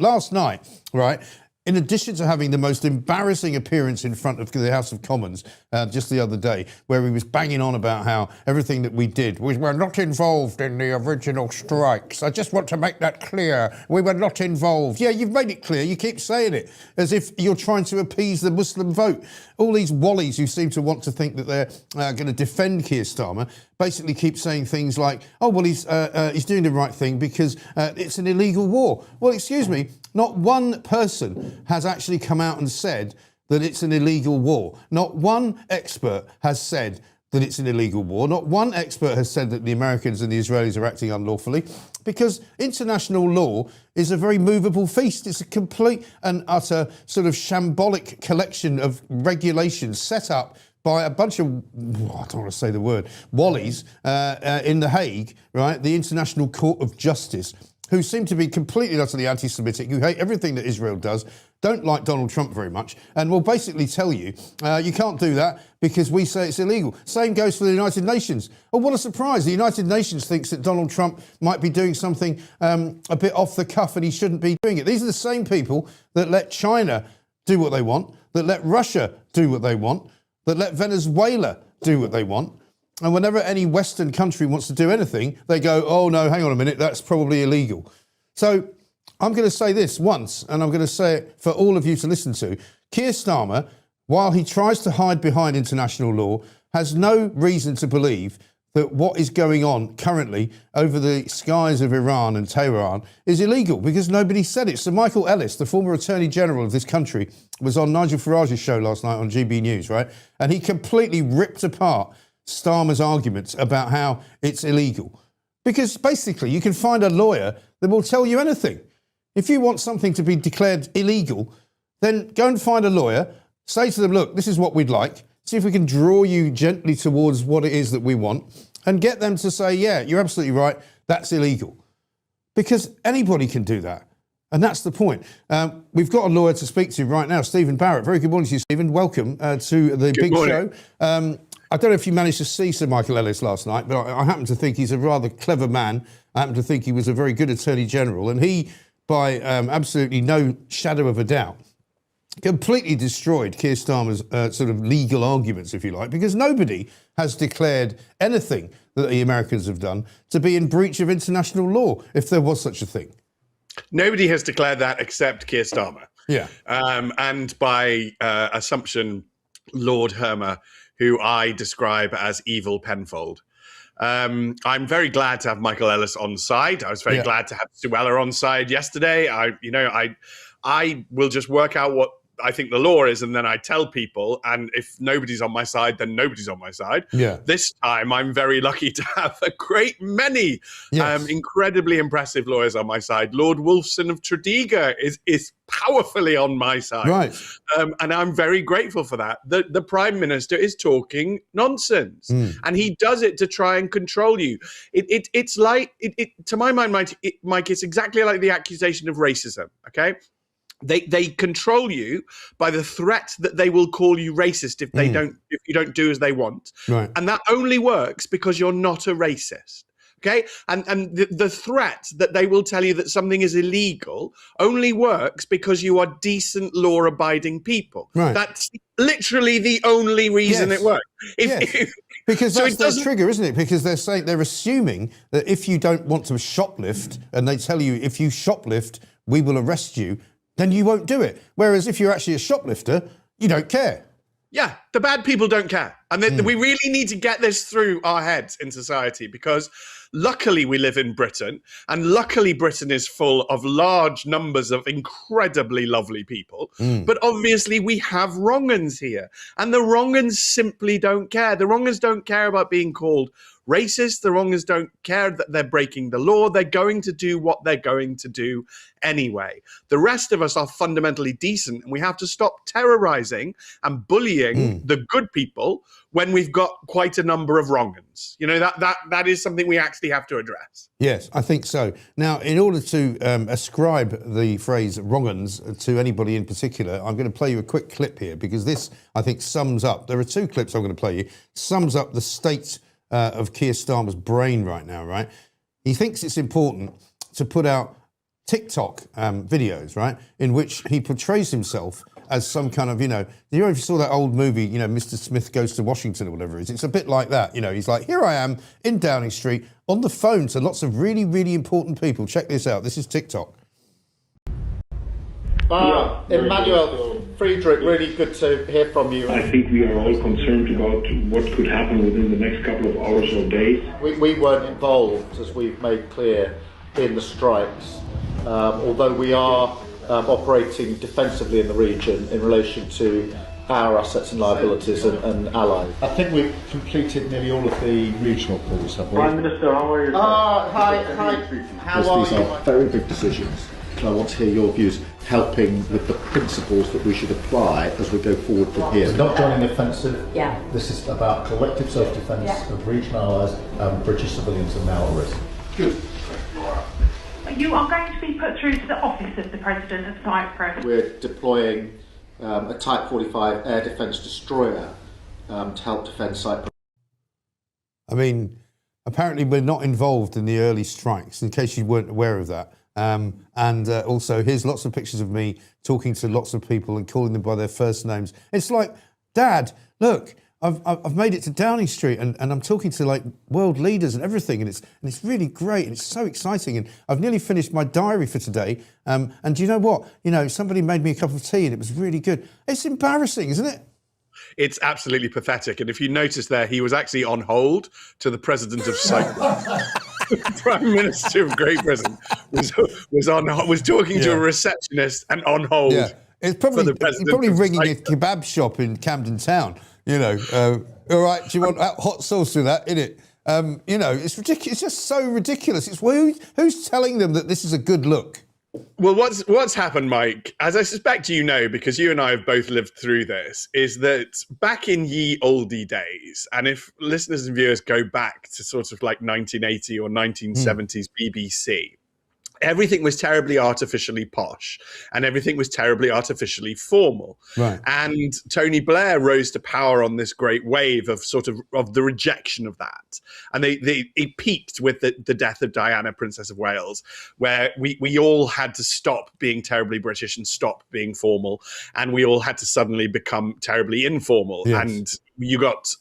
Last night, right, in addition to having the most embarrassing appearance in front of the House of Commons just the other day, where he was banging on about how everything that we did, we were not involved in the original strikes. I just want to make that clear. We were not involved. Yeah, you've made it clear. You keep saying it as if you're trying to appease the Muslim vote. All these wallies who seem to want to think that they're going to defend Keir Starmer basically keep saying things like, oh, well, he's doing the right thing because it's an illegal war. Well, excuse me, not one person has actually come out and said that it's an illegal war. Not one expert has said that it's an illegal war. Not one expert has said that the Americans and the Israelis are acting unlawfully, because international law is a very movable feast. It's a complete and utter sort of shambolic collection of regulations set up by a bunch of, I don't want to say the word, wallies in The Hague, right, the International Court of Justice, who seem to be completely and utterly anti-Semitic, who hate everything that Israel does, don't like Donald Trump very much, and will basically tell you, you can't do that because we say it's illegal. Same goes for the United Nations. Oh, what a surprise. The United Nations thinks that Donald Trump might be doing something a bit off the cuff and he shouldn't be doing it. These are the same people that let China do what they want, that let Russia do what they want, that let Venezuela do what they want. And whenever any Western country wants to do anything, they go, oh, no, hang on a minute, that's probably illegal. So I'm going to say this once, and I'm going to say it for all of you to listen to. Keir Starmer, while he tries to hide behind international law, has no reason to believe that what is going on currently over the skies of Iran and Tehran is illegal, because nobody said it. So Michael Ellis, the former Attorney General of this country, was on Nigel Farage's show last night on GB News, right? And he completely ripped apart Starmer's arguments about how it's illegal. Because basically you can find a lawyer that will tell you anything. If you want something to be declared illegal, then go and find a lawyer, say to them, look, this is what we'd like, see if we can draw you gently towards what it is that we want, and get them to say, yeah, you're absolutely right, that's illegal. Because anybody can do that. And that's the point. We've got a lawyer to speak to right now, Stephen Barrett. Very good morning to you, Stephen. Welcome to the big show. I don't know if you managed to see Sir Michael Ellis last night, but I happen to think he's a rather clever man. I happen to think he was a very good Attorney General, and he, by absolutely no shadow of a doubt, completely destroyed Keir Starmer's sort of legal arguments, if you like, because nobody has declared anything that the Americans have done to be in breach of international law, if there was such a thing. Nobody has declared that except Keir Starmer. Yeah. And by assumption, Lord Hermer, who I describe as evil Penfold. I'm very glad to have Michael Ellis on side. I was very glad to have Suella on side yesterday. I will just work out what I think the law is, and then I tell people, and if nobody's on my side, then nobody's on my side. Yeah. This time, I'm very lucky to have a great many incredibly impressive lawyers on my side. Lord Wolfson of Tredegar is powerfully on my side. Right. And I'm very grateful for that. The Prime Minister is talking nonsense, and he does it to try and control you. It's like, to my mind, Mike, it's exactly like the accusation of racism, okay? They control you by the threat that they will call you racist if you don't do as they want. Right. And that only works because you're not a racist. Okay. And the threat that they will tell you that something is illegal only works because you are decent, law-abiding people. Right. That's literally the only reason it works. Because that's their trigger, isn't it? Because they're assuming that if you don't want to shoplift, and they tell you if you shoplift, we will arrest you, then you won't do it. Whereas if you're actually a shoplifter, you don't care. Yeah, the bad people don't care. And we really need to get this through our heads in society, because luckily we live in Britain, and luckily Britain is full of large numbers of incredibly lovely people. But obviously we have wrong-uns here, and the wrong-uns simply don't care. The wrong-uns don't care about being called racist. The wrongers don't care that they're breaking the law. They're going to do what they're going to do anyway. The rest of us are fundamentally decent, and we have to stop terrorizing and bullying the good people when we've got quite a number of wrong-uns. You know, that is something we actually have to address. Yes, I think so. Now, in order to ascribe the phrase wrong-uns to anybody in particular, I'm going to play you a quick clip here, because this, I think, sums up, there are two clips I'm going to play you, sums up the state of Keir Starmer's brain right now, right? He thinks it's important to put out TikTok videos, right, in which he portrays himself as some kind of, you know if you saw that old movie, Mr. Smith Goes to Washington or whatever it is, it's a bit like that. He's like, here I am in Downing Street on the phone to lots of really, really important people. Check this out. This is TikTok. Emmanuel, Friedrich, really good to hear from you. I think we are all concerned about what could happen within the next couple of hours or days. We weren't involved, as we've made clear, in the strikes, although we are operating defensively in the region in relation to our assets and liabilities and allies. I think we've completed nearly all of the regional calls, have we? Prime Minister, how are you? Hi. How are These you? are very big decisions. I want to hear your views, helping with the principles that we should apply as we go forward from here. Not joining the offensive. Yeah. This is about collective self-defence of regional allies, British civilians are now at risk. Good. You are going to be put through to the office of the President of Cyprus. We're deploying a Type 45 air defence destroyer to help defend Cyprus. I mean, apparently we're not involved in the early strikes, in case you weren't aware of that. And also, here's lots of pictures of me talking to lots of people and calling them by their first names. It's like, Dad, look, I've made it to Downing Street and I'm talking to like world leaders and everything, and it's really great and it's so exciting, and I've nearly finished my diary for today. And do you know what? Somebody made me a cup of tea and it was really good. It's embarrassing, isn't it? It's absolutely pathetic. And if you notice there, he was actually on hold to the president of Cyprus. The Prime Minister of Great Britain was talking to a receptionist and on hold. Yeah, it's probably for the president probably of ringing a Cyprus. kebab shop in Camden Town. All right, do you want hot sauce with that in it? It's ridiculous. It's just so ridiculous. It's who's telling them that this is a good look? Well, what's happened, Mike, as I suspect you know, because you and I have both lived through this, is that back in ye oldie days, and if listeners and viewers go back to sort of like 1980 or 1970s BBC, everything was terribly artificially posh and everything was terribly artificially formal. Right. And Tony Blair rose to power on this great wave of of the rejection of that. And it peaked with the death of Diana, Princess of Wales, where we all had to stop being terribly British and stop being formal. And we all had to suddenly become terribly informal. Yes. And you got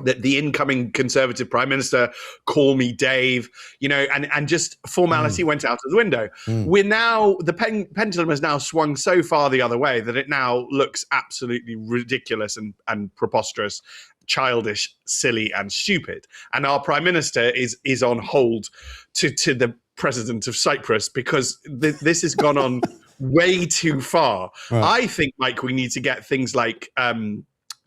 the incoming Conservative Prime Minister, call me Dave, and just formality went out of the window. We're now, the pendulum has now swung so far the other way that it now looks absolutely ridiculous and preposterous, childish, silly and stupid. And our Prime Minister is on hold to the President of Cyprus because this has gone on way too far. Right. I think, Mike, we need to get things like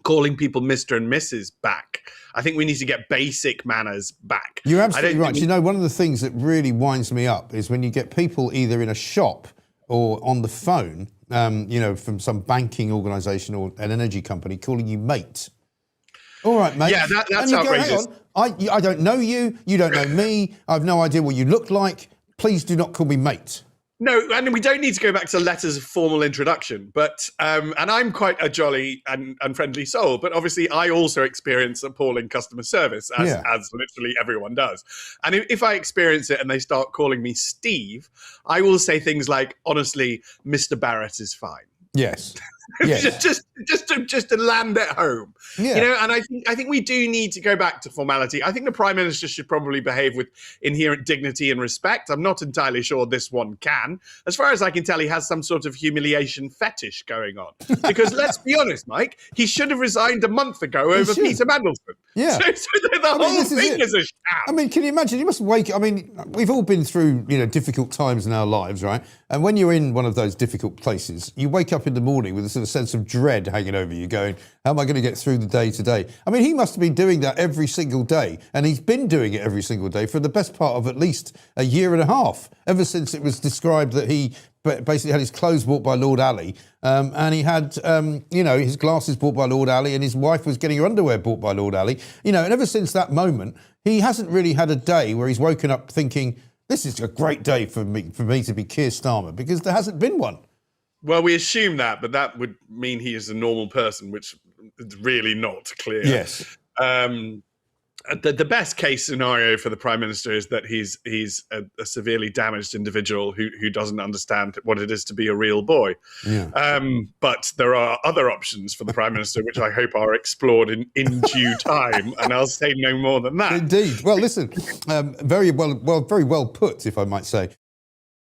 calling people Mr. and Mrs. back. I think we need to get basic manners back. You're absolutely right. One of the things that really winds me up is when you get people either in a shop or on the phone, from some banking organisation or an energy company calling you mate. All right, mate. Yeah, that's outrageous. Go, hang on. I don't know you. You don't know me. I've no idea what you look like. Please do not call me mate. No, and we don't need to go back to letters of formal introduction, but and I'm quite a jolly and friendly soul, but obviously I also experience appalling customer service, as literally everyone does. And if I experience it and they start calling me Steve, I will say things like, honestly, Mr. Barrett is fine. Yes. Yes. just to land at home, yeah. And I think we do need to go back to formality. I think the Prime Minister should probably behave with inherent dignity and respect. I'm not entirely sure this one can. As far as I can tell, he has some sort of humiliation fetish going on. Because let's be honest, Mike, he should have resigned a month ago over Peter Mandelson. Yeah. So the whole thing is a sham. I mean, can you imagine? You must wake. I mean, we've all been through difficult times in our lives, right? And when you're in one of those difficult places, you wake up in the morning with a sort of sense of dread hanging over you, going, how am I going to get through the day today? I mean, he must have been doing that every single day, and he's been doing it every single day for the best part of at least a year and a half, ever since it was described that he basically had his clothes bought by Lord Ali, and he had, his glasses bought by Lord Ali, and his wife was getting her underwear bought by Lord Ali. And ever since that moment, he hasn't really had a day where he's woken up thinking, this is a great day for me to be Keir Starmer, because there hasn't been one. Well, we assume that, but that would mean he is a normal person, which is really not clear. Yes. The best case scenario for the Prime Minister is that he's a severely damaged individual who doesn't understand what it is to be a real boy. Yeah. But there are other options for the Prime Minister, which I hope are explored in due time. And I'll say no more than that. Indeed. Well, listen, very well put, if I might say.